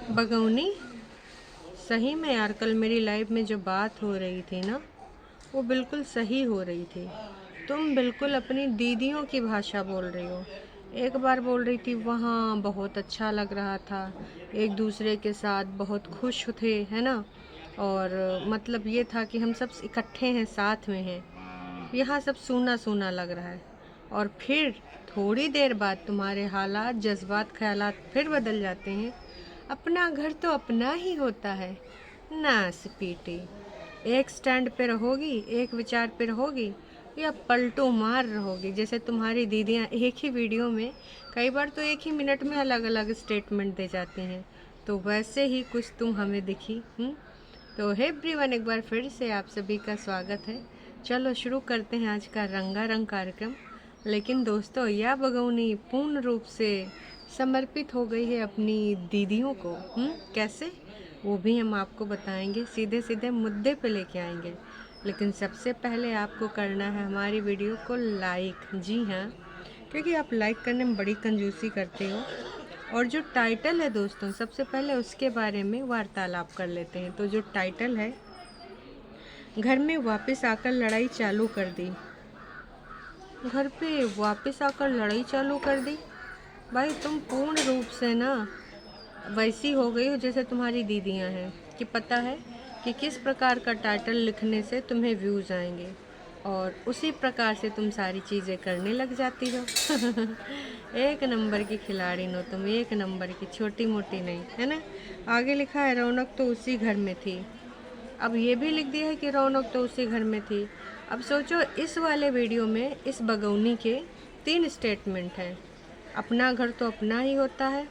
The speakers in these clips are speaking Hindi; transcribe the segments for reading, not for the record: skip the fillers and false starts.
बगौनी, सही में यार कल मेरी लाइफ में जो बात हो रही थी ना, वो बिल्कुल सही हो रही थी। तुम बिल्कुल अपनी दीदियों की भाषा बोल रही हो। एक बार बोल रही थी वहाँ बहुत अच्छा लग रहा था, एक दूसरे के साथ बहुत खुश थे, है ना। और मतलब ये था कि हम सब इकट्ठे हैं, साथ में हैं। यहाँ सब सूना सूना लग रहा है। और फिर थोड़ी देर बाद तुम्हारे हालात, जज्बात, ख्यालात फिर बदल जाते हैं। अपना घर तो अपना ही होता है ना स्पीटी। एक स्टैंड पे रहोगी, एक विचार पे रहोगी, या पलटू मार रहोगी। जैसे तुम्हारी दीदियाँ एक ही वीडियो में कई बार तो एक ही मिनट में अलग अलग स्टेटमेंट दे जाती हैं, तो वैसे ही कुछ तुम हमें दिखी। तो हे एवरीवन, एक बार फिर से आप सभी का स्वागत है। चलो शुरू करते हैं आज का रंगारंग कार्यक्रम। लेकिन दोस्तों, यह बगौनी पूर्ण रूप से समर्पित हो गई है अपनी दीदियों को। कैसे, वो भी हम आपको बताएंगे, सीधे सीधे मुद्दे पे लेके आएंगे। लेकिन सबसे पहले आपको करना है हमारी वीडियो को लाइक। जी हाँ, क्योंकि आप लाइक करने में बड़ी कंजूसी करते हो। और जो टाइटल है दोस्तों, सबसे पहले उसके बारे में वार्तालाप कर लेते हैं। तो जो टाइटल है, घर में वापस आकर लड़ाई चालू कर दी। घर पे वापस आकर लड़ाई चालू कर दी। भाई तुम पूर्ण रूप से ना वैसी हो गई हो जैसे तुम्हारी दीदियां हैं, कि पता है कि किस प्रकार का टाइटल लिखने से तुम्हें व्यूज़ आएंगे, और उसी प्रकार से तुम सारी चीज़ें करने लग जाती हो। एक नंबर की खिलाड़ी नो तुम, एक नंबर की, छोटी मोटी नहीं, है ना। आगे लिखा है रौनक तो उसी घर में थी। अब ये भी लिख दिया है कि रौनक तो उसी घर में थी। अब सोचो, इस वाले वीडियो में इस बगौनी के 3 स्टेटमेंट हैं। अपना घर तो अपना ही होता है,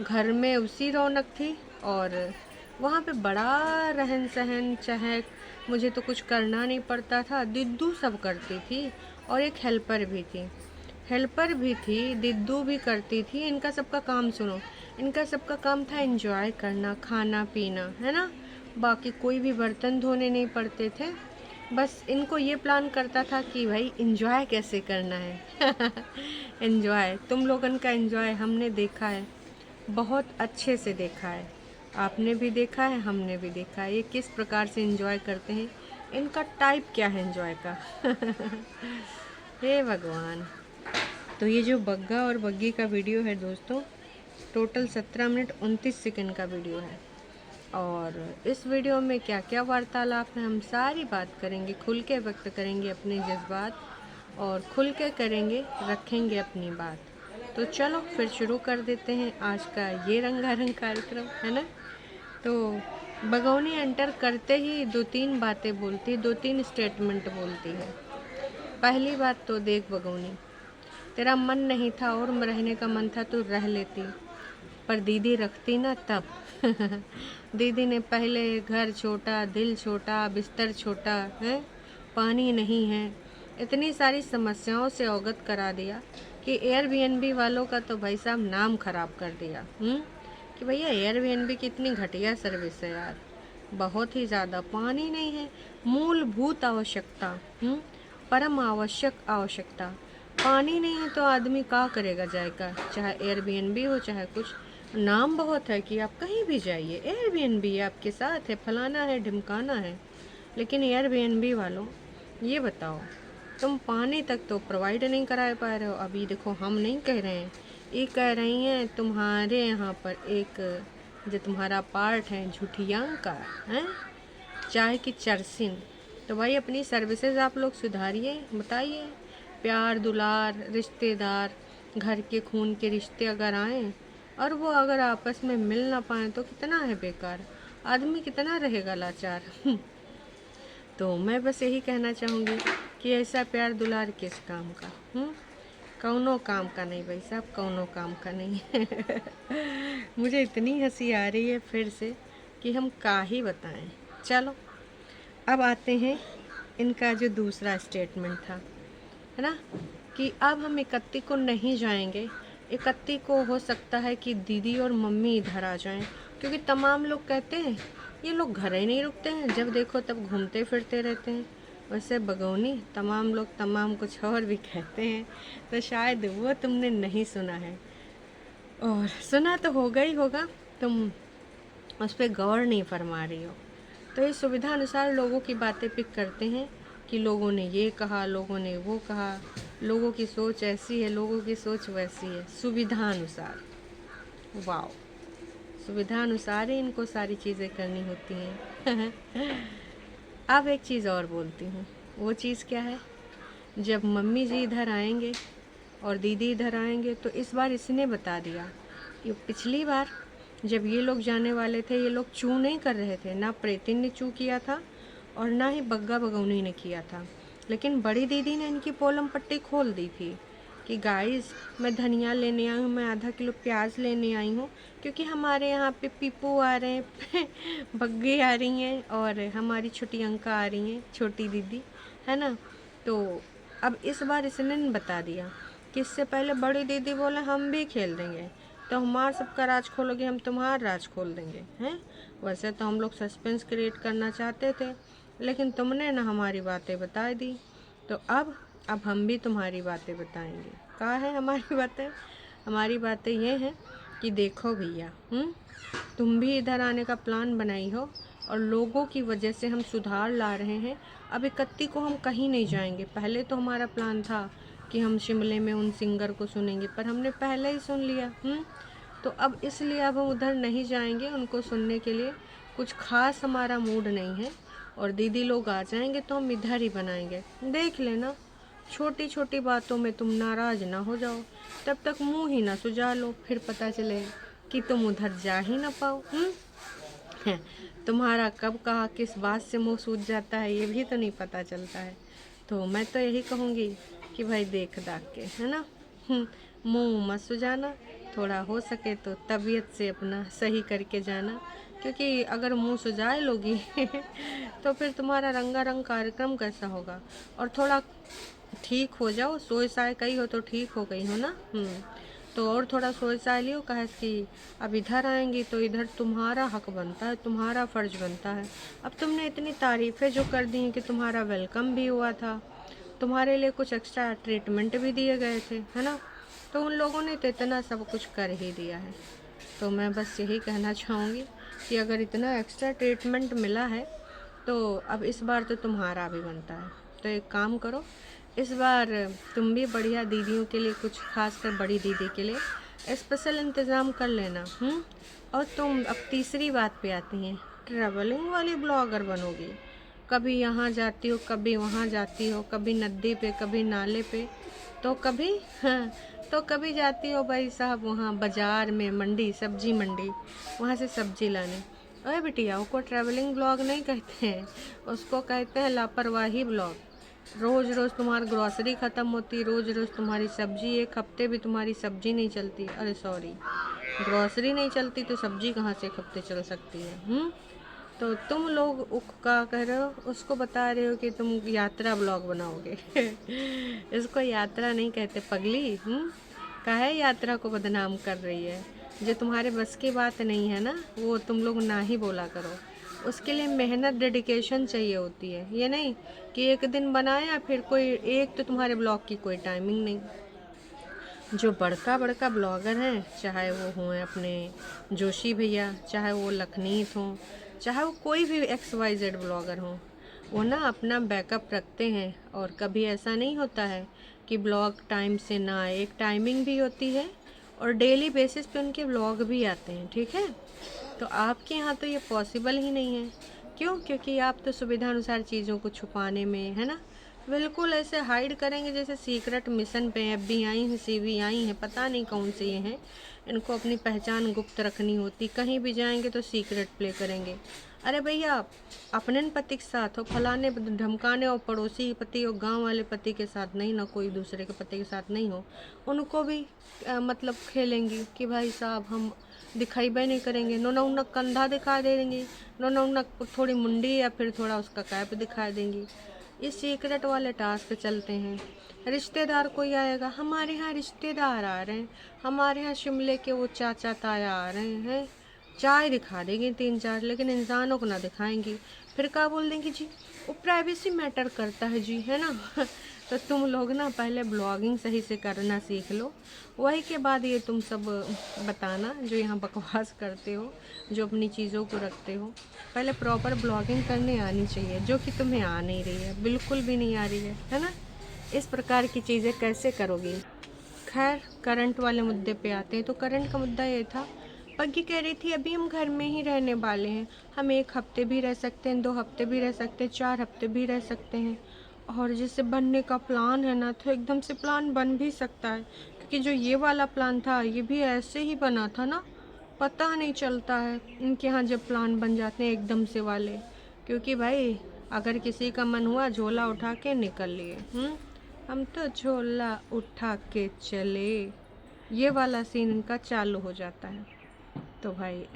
घर में उसी रौनक थी, और वहाँ पे बड़ा रहन सहन चहक, मुझे तो कुछ करना नहीं पड़ता था, दिद्दू सब करती थी। और एक हेल्पर भी थी, दिद्दू भी करती थी। इनका सबका काम सुनो, इनका सबका काम था एंजॉय करना, खाना पीना, है ना। बाकी कोई भी बर्तन धोने नहीं पड़ते थे। बस इनको ये प्लान करता था कि भाई एंजॉय कैसे करना है। एंजॉय, तुम लोगन का एंजॉय हमने देखा है, बहुत अच्छे से देखा है। आपने भी देखा है, हमने भी देखा है, ये किस प्रकार से एंजॉय करते हैं। इनका टाइप क्या है एंजॉय का। हे भगवान। तो ये जो बग्गा और बग्गी का वीडियो है दोस्तों, टोटल 17 मिनट 29 सेकंड का वीडियो है। और इस वीडियो में क्या क्या वार्तालाप है, हम सारी बात करेंगे, खुल के व्यक्त करेंगे अपने जज्बात, और खुल के करेंगे, रखेंगे अपनी बात। तो चलो फिर शुरू कर देते हैं आज का ये रंगारंग कार्यक्रम, है ना। तो बगौनी एंटर करते ही 2-3 बातें बोलती, 2-3 स्टेटमेंट बोलती है। पहली बात तो देख बगौनी, तेरा मन नहीं था और रहने का मन था तो रह लेती, पर दीदी रखती ना तब। दीदी ने पहले घर छोटा, दिल छोटा, बिस्तर छोटा है, पानी नहीं है, इतनी सारी समस्याओं से अवगत करा दिया कि एयरबीएनबी वालों का तो भाई साहब नाम खराब कर दिया। कि भैया एयरबीएनबी की इतनी घटिया सर्विस है यार, बहुत ही ज़्यादा। पानी नहीं है, मूलभूत आवश्यकता, परम आवश्यक आवश्यकता। पानी नहीं है तो आदमी क्या करेगा जाएगा, चाहे एयरबीएनबी हो चाहे कुछ। नाम बहुत है कि आप कहीं भी जाइए, एयरबीएनबी आपके साथ है, फलाना है, ढिमकाना है। लेकिन एयरबीएनबी वालों, ये बताओ, तुम पानी तक तो प्रोवाइड नहीं करा पा रहे हो। अभी देखो, हम नहीं कह रहे हैं, ये कह रही हैं तुम्हारे यहाँ पर एक जो तुम्हारा पार्ट है झूठियांग का है, चाय की चरसिन। तो भाई अपनी सर्विसेज आप लोग सुधारिए, बताइए। प्यार दुलार, रिश्तेदार, घर के खून के रिश्ते अगर आएँ और वो अगर आपस में मिल ना पाए तो कितना है बेकार, आदमी कितना रहेगा लाचार। तो मैं बस यही कहना चाहूँगी कि ऐसा प्यार दुलार किस काम का, कौनो काम का नहीं भाई साहब, कौनो काम का नहीं है। मुझे इतनी हंसी आ रही है फिर से कि हम क्या ही बताएं। चलो अब आते हैं इनका जो दूसरा स्टेटमेंट था, है ना, कि अब हम 31 को नहीं जाएंगे। 31 को हो सकता है कि दीदी और मम्मी इधर आ जाएं, क्योंकि तमाम लोग कहते हैं ये लोग घर ही नहीं रुकते हैं, जब देखो तब घूमते फिरते रहते हैं। वैसे बगौनी, तमाम लोग तमाम कुछ और भी कहते हैं, तो शायद वो तुमने नहीं सुना है, और सुना तो होगा ही होगा। तुम उस पर गौर नहीं फरमा रही हो। तो ये सुविधा अनुसार लोगों की बातें पिक करते हैं कि लोगों ने ये कहा, लोगों ने वो कहा, लोगों की सोच ऐसी है, लोगों की सोच वैसी है, सुविधा अनुसार। वाह, सुविधा अनुसार ही इनको सारी चीज़ें करनी होती हैं। अब एक चीज़ और बोलती हूँ। वो चीज़ क्या है? जब मम्मी जी इधर आएंगे और दीदी इधर आएंगे तो इस बार इसने बता दिया कि पिछली बार जब ये लोग जाने वाले थे, ये लोग चू नहीं कर रहे थे, ना प्रेतिन ने चू किया था और ना ही बग्गा बगौनी ने किया था, लेकिन बड़ी दीदी ने इनकी पोलम पट्टी खोल दी थी कि गाइस मैं धनिया लेने आई हूँ, मैं आधा किलो प्याज लेने आई हूँ, क्योंकि हमारे यहाँ पे पीपू आ रहे हैं, बग्गे आ रही हैं और हमारी छोटी अंका आ रही हैं, छोटी दीदी, है ना। तो अब इस बार इसने बता दिया कि इससे पहले बड़ी दीदी बोले हम भी खेल देंगे, तो हमारा सबका राज खोलोगे, हम तुम्हारा राज खोल देंगे, हैं। वैसे तो हम लोग सस्पेंस क्रिएट करना चाहते थे, लेकिन तुमने ना हमारी बातें बता दी, तो अब हम भी तुम्हारी बातें बताएंगे। कहाँ है हमारी बातें? हमारी बातें ये हैं कि देखो भैया, तुम भी इधर आने का प्लान बनाई हो और लोगों की वजह से हम सुधार ला रहे हैं। अब 31 को हम कहीं नहीं जाएंगे। पहले तो हमारा प्लान था कि हम शिमले में उन सिंगर को सुनेंगे, पर हमने पहले ही सुन लिया। तो अब इसलिए अब हम उधर नहीं जाएंगे उनको सुनने के लिए, कुछ खास हमारा मूड नहीं है। और दीदी लोग आ जाएंगे तो हम इधर ही बनाएंगे, देख लेना। छोटी छोटी बातों में तुम नाराज ना हो जाओ, तब तक मुंह ही ना सुझा लो, फिर पता चले कि तुम उधर जा ही ना पाओ। तुम्हारा कब कहा किस बात से मुंह सूझ जाता है ये भी तो नहीं पता चलता है। तो मैं तो यही कहूँगी कि भाई देख दाख के, है ना, मुंह मत सुझाना, थोड़ा हो सके तो तबीयत से अपना सही करके जाना, क्योंकि अगर मुंह सुझाए लोगी तो फिर तुम्हारा रंगारंग कार्यक्रम कैसा होगा। और थोड़ा ठीक हो जाओ, सोए साए कही हो तो ठीक हो गई हो ना। तो और थोड़ा सोच सा लियो, कहे कि अब इधर आएंगी तो इधर तुम्हारा हक बनता है, तुम्हारा फ़र्ज बनता है। अब तुमने इतनी तारीफ़ें जो कर दी कि तुम्हारा वेलकम भी हुआ था, तुम्हारे लिए कुछ एक्स्ट्रा ट्रीटमेंट भी दिए गए थे, है ना, तो उन लोगों ने तो इतना सब कुछ कर ही दिया है। तो मैं बस यही कहना चाहूँगी कि अगर इतना एक्स्ट्रा ट्रीटमेंट मिला है तो अब इस बार तो तुम्हारा भी बनता है। तो एक काम करो, इस बार तुम भी बढ़िया दीदियों के लिए, कुछ खास कर बड़ी दीदी के लिए स्पेशल इंतज़ाम कर लेना। और तुम अब तीसरी बात पे आती हैं, ट्रैवलिंग वाली ब्लॉगर बनोगी। कभी यहाँ जाती हो, कभी वहाँ जाती हो, कभी नदी पे, कभी नाले पे, तो कभी तो कभी जाती हो भाई साहब वहाँ बाज़ार में, मंडी, सब्जी मंडी, वहाँ से सब्जी लाने। अरे बिटिया, उसको ट्रैवलिंग ब्लॉग नहीं कहते हैं, उसको कहते हैं लापरवाही ब्लॉग। रोज़ रोज़ तुम्हारी ग्रॉसरी ख़त्म होती, रोज़ रोज़ तुम्हारी सब्जी, एक हफ्ते भी तुम्हारी सब्जी नहीं चलती। अरे सॉरी, ग्रॉसरी नहीं चलती तो सब्जी कहाँ से एक हफ्ते चल सकती है। तो तुम लोग का कह रहे हो, उसको बता रहे हो कि तुम यात्रा ब्लॉग बनाओगे। इसको यात्रा नहीं कहते पगली। काहे यात्रा को बदनाम कर रही है? जो तुम्हारे बस की बात नहीं है ना, वो तुम लोग ना ही बोला करो। उसके लिए मेहनत, डेडिकेशन चाहिए होती है। ये नहीं कि एक दिन बनाया फिर कोई, एक तो तुम्हारे ब्लॉग की कोई टाइमिंग नहीं। जो बड़का बड़का ब्लॉगर हैं, चाहे वो हों अपने जोशी भैया, चाहे वो लखनीत हों, चाहे वो कोई भी XYZ ब्लॉगर हों, वो ना अपना बैकअप रखते हैं। और कभी ऐसा नहीं होता है कि ब्लॉग टाइम से ना आए, एक टाइमिंग भी होती है और डेली बेसिस पे उनके ब्लॉग भी आते हैं, ठीक है। तो आपके यहाँ तो ये पॉसिबल ही नहीं है। क्यों? क्योंकि आप तो सुविधा अनुसार चीज़ों को छुपाने में, है ना, बिल्कुल ऐसे हाइड करेंगे जैसे सीक्रेट मिशन पे FBI हैं, CBI हैं, पता नहीं कौन से ये हैं। इनको अपनी पहचान गुप्त रखनी होती, कहीं भी जाएंगे तो सीक्रेट प्ले करेंगे। अरे भैया, अपने पति के साथ हो, फलाने धमकाने और पड़ोसी पति और गांव वाले पति के साथ नहीं, ना कोई दूसरे के पति के साथ नहीं हो, उनको भी मतलब खेलेंगी कि भाई साहब हम दिखाई भी नहीं करेंगे, नौनक कंधा दिखा देंगी, नौनक थोड़ी मुंडी या फिर थोड़ा उसका कैप दिखा देंगी। ये सीक्रेट वाले टास्क चलते हैं। रिश्तेदार कोई आएगा, हमारे यहाँ रिश्तेदार आ रहे हैं, हमारे यहाँ शिमले के वो चाचा ताया आ रहे हैं, चाय दिखा देंगी 3-4, लेकिन इंसानों को ना दिखाएंगी। फिर क्या बोल देंगी जी, वो प्राइवेसी मैटर करता है जी, है ना। तो तुम लोग ना पहले ब्लॉगिंग सही से करना सीख लो, वही के बाद ये तुम सब बताना जो यहाँ बकवास करते हो, जो अपनी चीज़ों को रखते हो। पहले प्रॉपर ब्लॉगिंग करने आनी चाहिए, जो कि तुम्हें आ नहीं रही है, बिल्कुल भी नहीं आ रही है ना। इस प्रकार की चीज़ें कैसे करोगी। खैर करंट वाले मुद्दे पे आते हैं। तो करंट का मुद्दा ये था, पग्गी कह रही थी अभी हम घर में ही रहने वाले हैं, हम 1 हफ्ते भी रह सकते हैं, 2 हफ्ते भी रह सकते हैं, 4 हफ्ते भी रह सकते हैं। और जैसे बनने का प्लान है ना, तो एकदम से प्लान बन भी सकता है, क्योंकि जो ये वाला प्लान था ये भी ऐसे ही बना था ना, पता नहीं चलता है इनके यहाँ जब प्लान बन जाते हैं एकदम से वाले। क्योंकि भाई अगर किसी का मन हुआ झोला उठा के निकल लिए, हम तो झोला उठा के चले, ये वाला सीन इनका चालू हो जाता है। तो भाई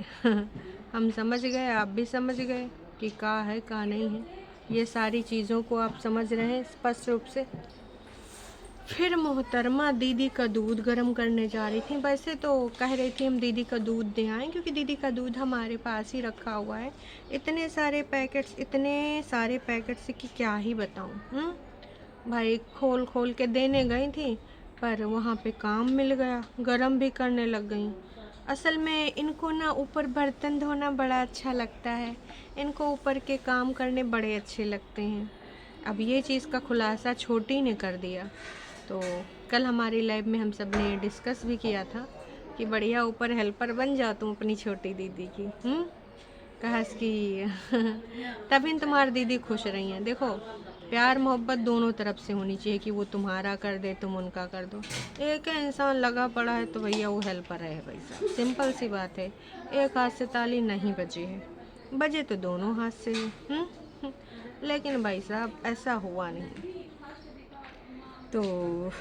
हम समझ गए, आप भी समझ गए कि का है का नहीं है। ये सारी चीज़ों को आप समझ रहे हैं स्पष्ट रूप से। फिर मोहतरमा दीदी का दूध गर्म करने जा रही थी। वैसे तो कह रही थी हम दीदी का दूध दे आएँ, क्योंकि दीदी का दूध हमारे पास ही रखा हुआ है। इतने सारे पैकेट्स कि क्या ही बताऊँ। भाई खोल खोल के देने गई थी, पर वहाँ पे काम मिल गया, गरम भी करने लग गई। असल में इनको ना ऊपर बर्तन धोना बड़ा अच्छा लगता है, इनको ऊपर के काम करने बड़े अच्छे लगते हैं। अब ये चीज़ का खुलासा छोटी ने कर दिया। तो कल हमारी लैब में हम सब ने डिस्कस भी किया था कि बढ़िया ऊपर हेल्पर बन जाओ तुम अपनी छोटी दीदी की। कहस कि तभी तुम्हारी दीदी खुश रही हैं। देखो प्यार मोहब्बत दोनों तरफ से होनी चाहिए, कि वो तुम्हारा कर दे तुम उनका कर दो। एक इंसान लगा पड़ा है तो भैया वो हेल्पर है भाई साहब, सिंपल सी बात है। एक हाथ से ताली नहीं बजी है, बजे तो दोनों हाथ से ही। लेकिन भाई साहब ऐसा हुआ नहीं। तो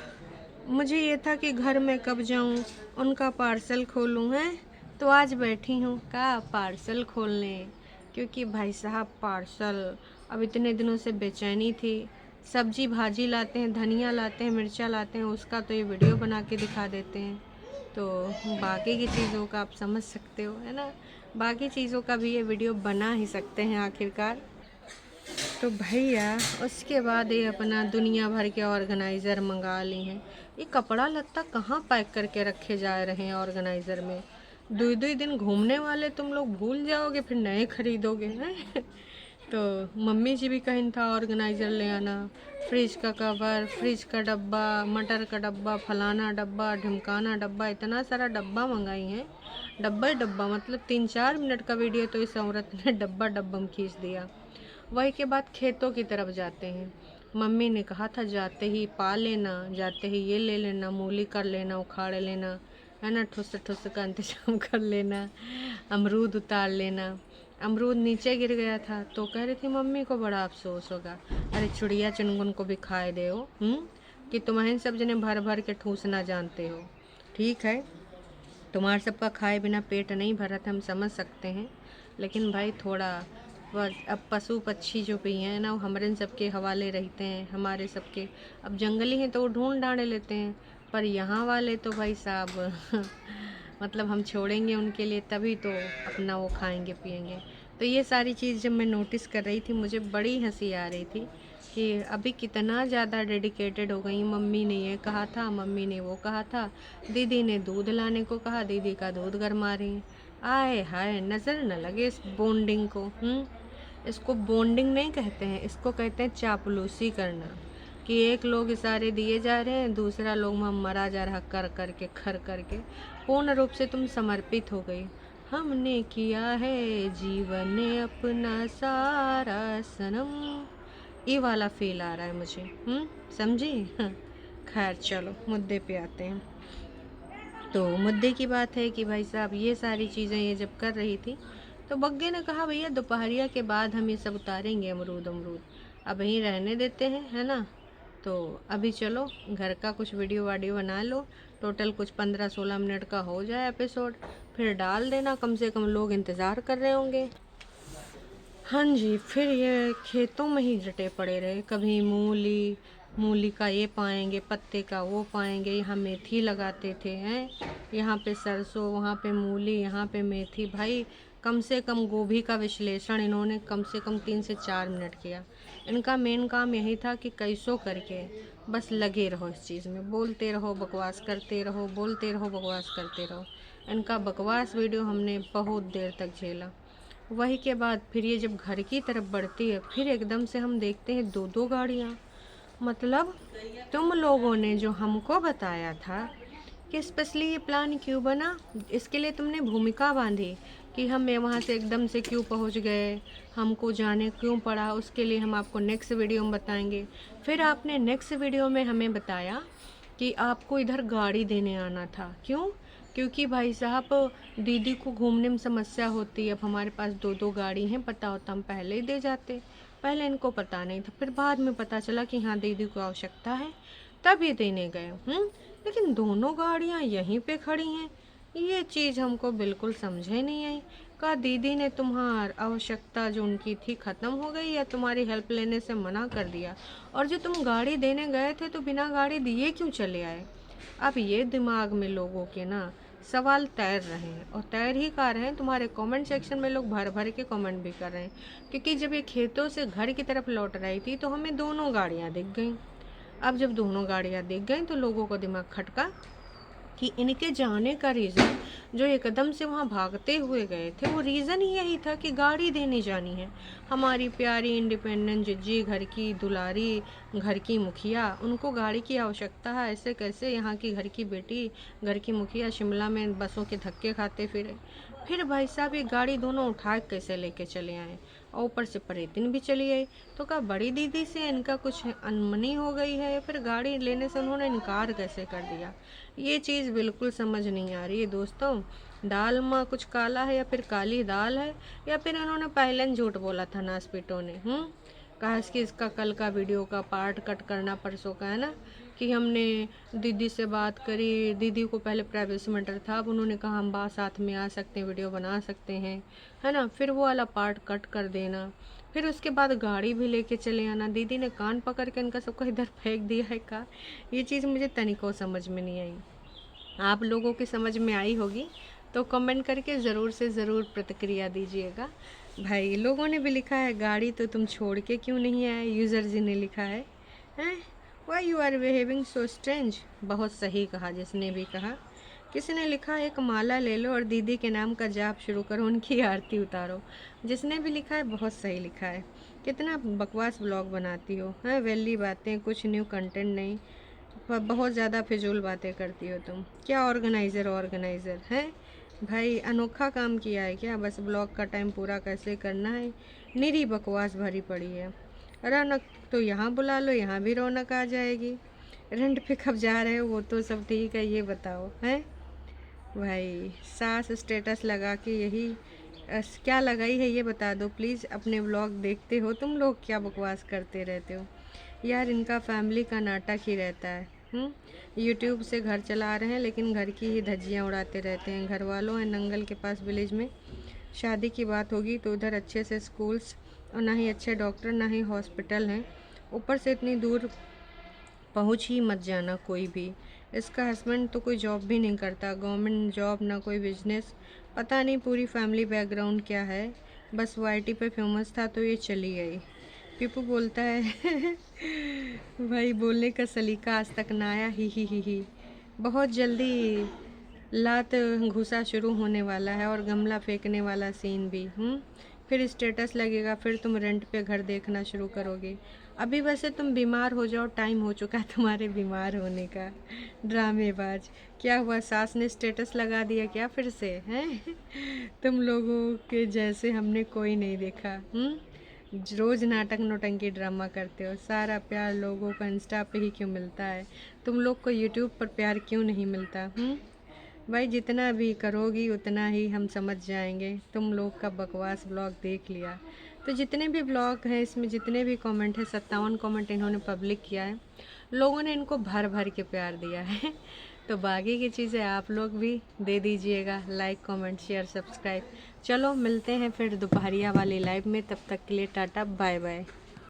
मुझे ये था कि घर में कब जाऊं, उनका पार्सल खोलूं है। तो आज बैठी हूँ का पार्सल खोलने, क्योंकि भाई साहब पार्सल अब इतने दिनों से बेचैनी थी। सब्जी भाजी लाते हैं, धनिया लाते हैं, मिर्चा लाते हैं, उसका तो ये वीडियो बना के दिखा देते हैं। तो बाकी की चीज़ों का आप समझ सकते हो, है ना। बाकी चीज़ों का भी ये वीडियो बना ही सकते हैं आखिरकार। तो भैया उसके बाद ये अपना दुनिया भर के ऑर्गेनाइज़र मंगा ली हैं। ये कपड़ा लत्ता कहाँ पैक करके रखे जा रहे हैं ऑर्गेनाइज़र में। 2-2 दिन घूमने वाले तुम लोग भूल जाओगे, फिर नए खरीदोगे हैं। तो मम्मी जी भी कहीं था ऑर्गेनाइज़र ले आना, फ्रिज का कवर, फ्रिज का डब्बा, मटर का डब्बा, फलाना डब्बा, ढिमकाना डब्बा, इतना सारा डब्बा मंगाई हैं। डब्बा ही डब्बा, मतलब 3-4 मिनट का वीडियो तो इस औरत ने डब्बा डब्बा में खींच दिया। वही के बाद खेतों की तरफ जाते हैं। मम्मी ने कहा था जाते ही पा लेना, जाते ही ये ले लेना, मूली कर लेना, उखाड़ लेना, है ना, ठुस ठुस का इंतजाम कर लेना, अमरूद उतार लेना। अमरूद नीचे गिर गया था तो कह रही थी मम्मी को बड़ा अफसोस होगा, अरे चिड़िया चुनगुन को भी खाए दे हो, कि तुम्हारे सब जने भर भर के ठूसना जानते हो। ठीक है तुम्हारे सबका खाए बिना पेट नहीं भरा था, हम समझ सकते हैं, लेकिन भाई थोड़ा अब पशु पक्षी जो भी हैं ना, वो हमारे सबके हवाले रहते हैं, हमारे सबके। अब जंगली हैं तो वो ढूंढ डांडे लेते हैं, पर यहाँ वाले तो भाई साहब मतलब हम छोड़ेंगे उनके लिए तभी तो अपना वो खाएंगे पिएंगे। तो ये सारी चीज़ जब मैं नोटिस कर रही थी मुझे बड़ी हंसी आ रही थी कि अभी कितना ज़्यादा डेडिकेटेड हो गई। मम्मी ने ये कहा था, मम्मी ने वो कहा था, दीदी ने दूध लाने को कहा, दीदी का दूध गरमा रही हैं। आए हाय नज़र न लगे इस बॉन्डिंग को। इसको बॉन्डिंग नहीं कहते हैं, इसको कहते हैं चापलूसी करना, कि एक लोग इशारे दिए जा रहे हैं, दूसरा लोग मरा जा रहा कर करके खर करके। पूर्ण रूप से तुम समर्पित हो गई। हमने किया है जीवन ने अपना सारा सनम, ये वाला फील आ रहा है मुझे। समझी। खैर चलो मुद्दे पे आते हैं। तो मुद्दे की बात है कि भाई साहब ये सारी चीज़ें ये जब कर रही थी तो बग्गे ने कहा भैया दोपहरिया के बाद हम ये सब उतारेंगे अमरूद अब यहीं रहने देते हैं, है ना। तो अभी चलो घर का कुछ वीडियो वाडियो बना लो, टोटल कुछ 15-16 मिनट का हो जाए एपिसोड, फिर डाल देना, कम से कम लोग इंतज़ार कर रहे होंगे। हाँ जी, फिर ये खेतों में ही डटे पड़े रहे, कभी मूली, मूली का ये पाएंगे, पत्ते का वो पाएंगे, यहाँ मेथी लगाते थे हैं, यहाँ पे सरसों, वहाँ पे मूली, यहाँ पे मेथी। भाई कम से कम गोभी का विश्लेषण इन्होंने कम से कम 3 से 4 मिनट किया। इनका मेन काम यही था कि कैसो करके बस लगे रहो इस चीज़ में, बोलते रहो, बकवास करते रहो, बोलते रहो, बकवास करते रहो। इनका बकवास वीडियो हमने बहुत देर तक झेला। वही के बाद फिर ये जब घर की तरफ बढ़ती है, फिर एकदम से हम देखते हैं 2-2 गाड़ियाँ। मतलब तुम लोगों ने जो हमको बताया था कि स्पेशली ये प्लान क्यों बना, इसके लिए तुमने भूमिका बांधी कि हम वहाँ से एकदम से क्यों पहुँच गए, हमको जाने क्यों पड़ा, उसके लिए हम आपको नेक्स्ट वीडियो में बताएंगे। फिर आपने नेक्स्ट वीडियो में हमें बताया कि आपको इधर गाड़ी देने आना था। क्यों? क्योंकि भाई साहब दीदी को घूमने में समस्या होती है। अब हमारे पास 2-2 गाड़ी हैं, पता होता हम पहले ही दे जाते। पहले इनको पता नहीं था, फिर बाद में पता चला कि हाँ दीदी को आवश्यकता है, तब ये देने गए। लेकिन दोनों गाड़ियाँ यहीं पे खड़ी हैं, ये चीज़ हमको बिल्कुल समझे नहीं आई। का दीदी ने तुम्हार आवश्यकता जो उनकी थी ख़त्म हो गई, या तुम्हारी हेल्प लेने से मना कर दिया? और जो तुम गाड़ी देने गए थे तो बिना गाड़ी दिए क्यों चले आए? अब ये दिमाग में लोगों के ना सवाल तैर रहे हैं, और तैर ही कर रहे हैं। तुम्हारे कमेंट सेक्शन में लोग भर भर के कमेंट भी कर रहे हैं, क्योंकि जब ये खेतों से घर की तरफ लौट रही थी तो हमें दोनों गाड़ियाँ दिख गईं। अब जब दोनों गाड़ियाँ दिख गईं तो लोगों को दिमाग खटका कि इनके जाने का रीज़न, जो एकदम से वहाँ भागते हुए गए थे, वो रीज़न ही यही था कि गाड़ी देने जानी है। हमारी प्यारी इंडिपेंडेंट जिज्जी, घर की दुलारी, घर की मुखिया, उनको गाड़ी की आवश्यकता है। ऐसे कैसे यहाँ की घर की बेटी, घर की मुखिया शिमला में बसों के धक्के खाते फिरे? फिर भाई साहब ये गाड़ी दोनों उठा के कैसे लेके चले आए, और ऊपर से परेतिन भी चली आई। तो क्या बड़ी दीदी से इनका कुछ अनमनी हो गई है, या फिर गाड़ी लेने से उन्होंने इनकार कैसे कर दिया? ये चीज़ बिल्कुल समझ नहीं आ रही है दोस्तों। दाल में कुछ काला है, या फिर काली दाल है, या फिर इन्होंने पहले ही झूठ बोला था नासपीटों ने। कहा कि इसका कल का वीडियो का पार्ट कट करना, परसों का है ना, कि हमने दीदी से बात करी, दीदी को पहले प्राइवेसी मैटर था, अब उन्होंने कहा हम बात साथ में आ सकते हैं, वीडियो बना सकते हैं, है ना। फिर वो वाला पार्ट कट कर देना, फिर उसके बाद गाड़ी भी लेके चले आना। दीदी ने कान पकड़ के इनका सबको इधर फेंक दिया है का? ये चीज़ मुझे तनिको समझ में नहीं आई। आप लोगों की समझ में आई होगी तो कमेंट करके ज़रूर से ज़रूर प्रतिक्रिया दीजिएगा। भाई लोगों ने भी लिखा है गाड़ी तो तुम छोड़ के क्यों नहीं आए, यूज़र जी ने लिखा है, हैं why you are behaving so strange. बहुत सही कहा जिसने भी कहा। किसी ने लिखा एक माला ले लो और दीदी के नाम का जाप शुरू करो, उनकी आरती उतारो। जिसने भी लिखा है बहुत सही लिखा है। कितना बकवास ब्लॉग बनाती हो, हैं वैली बातें, कुछ न्यू कंटेंट नहीं, बहुत ज़्यादा फिजूल बातें करती हो तुम। क्या ऑर्गेनाइज़र हैं भाई? अनोखा काम किया है क्या? बस ब्लॉग का टाइम पूरा कैसे करना है, निरी बकवास भरी पड़ी है। रौनक तो यहाँ बुला लो, यहाँ भी रौनक आ जाएगी। रेंट पे कब जा रहे हो वो तो सब ठीक है, ये बताओ हैं भाई। सास स्टेटस लगा के यही क्या लगाई है ये बता दो प्लीज़। अपने व्लॉग देखते हो तुम लोग, क्या बकवास करते रहते हो यार? इनका फैमिली का नाटक ही रहता है। यूट्यूब से घर चला रहे हैं, लेकिन घर की ही धज्जियाँ उड़ाते रहते हैं। घर वालों हैं नंगल के पास विलेज में, शादी की बात होगी तो उधर अच्छे से स्कूल्स और ना ही अच्छे डॉक्टर, ना ही हॉस्पिटल हैं। ऊपर से इतनी दूर पहुंच ही मत जाना कोई भी। इसका हस्बैंड तो कोई जॉब भी नहीं करता, गवर्नमेंट जॉब ना कोई बिजनेस, पता नहीं पूरी फैमिली बैकग्राउंड क्या है। बस वो आईटी पे फेमस था तो ये चली गई। पीपू बोलता है भाई बोलने का सलीका आज तक ना आया, ही। बहुत जल्दी लात घुसा शुरू होने वाला है, और गमला फेंकने वाला सीन भी। फिर स्टेटस लगेगा, फिर तुम रेंट पे घर देखना शुरू करोगे। अभी वैसे तुम बीमार हो जाओ, टाइम हो चुका है तुम्हारे बीमार होने का। ड्रामेबाज। क्या हुआ, सास ने स्टेटस लगा दिया क्या फिर से हैं? तुम लोगों के जैसे हमने कोई नहीं देखा। रोज़ नाटक नौटंकी ड्रामा करते हो। सारा प्यार लोगों को इंस्टा पे ही क्यों मिलता है, तुम लोग को यूट्यूब पर प्यार क्यों नहीं मिलता? भाई जितना भी करोगी उतना ही हम समझ जाएंगे। तुम लोग का बकवास ब्लॉग देख लिया। तो जितने भी ब्लॉग हैं इसमें जितने भी कमेंट हैं, 57 कमेंट इन्होंने पब्लिक किया है। लोगों ने इनको भर भर के प्यार दिया है। तो बाकी की चीज़ें आप लोग भी दे दीजिएगा, लाइक कमेंट शेयर सब्सक्राइब। चलो मिलते हैं फिर दोपहरिया वाली लाइव में, तब तक के लिए टाटा बाय बाय।